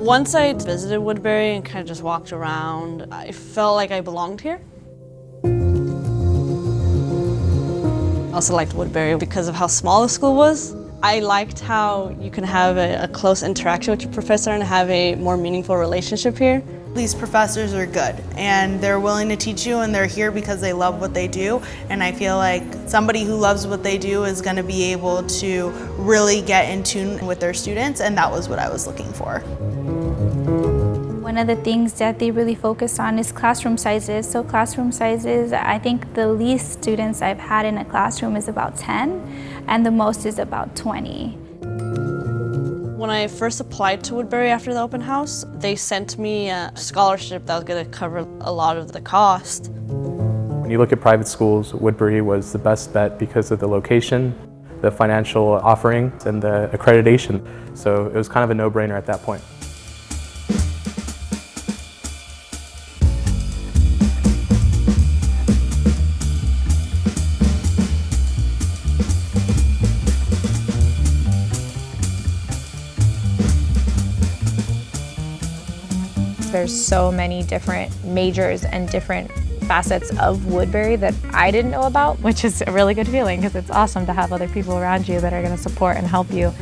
Once I visited Woodbury and kind of just walked around, I felt like I belonged here. I also liked Woodbury because of how small the school was. I liked how you can have a close interaction with your professor and have a more meaningful relationship here. These professors are good and they're willing to teach you and they're here because they love what they do, and I feel like somebody who loves what they do is going to be able to really get in tune with their students, and that was what I was looking for. One of the things that they really focus on is classroom sizes. So classroom sizes, I think the least students I've had in a classroom is about 10 and the most is about 20. When I first applied to Woodbury after the open house, they sent me a scholarship that was going to cover a lot of the cost. When you look at private schools, Woodbury was the best bet because of the location, the financial offering, and the accreditation. So it was kind of a no-brainer at that point. There's so many different majors and different facets of Woodbury that I didn't know about, which is a really good feeling because it's awesome to have other people around you that are going to support and help you.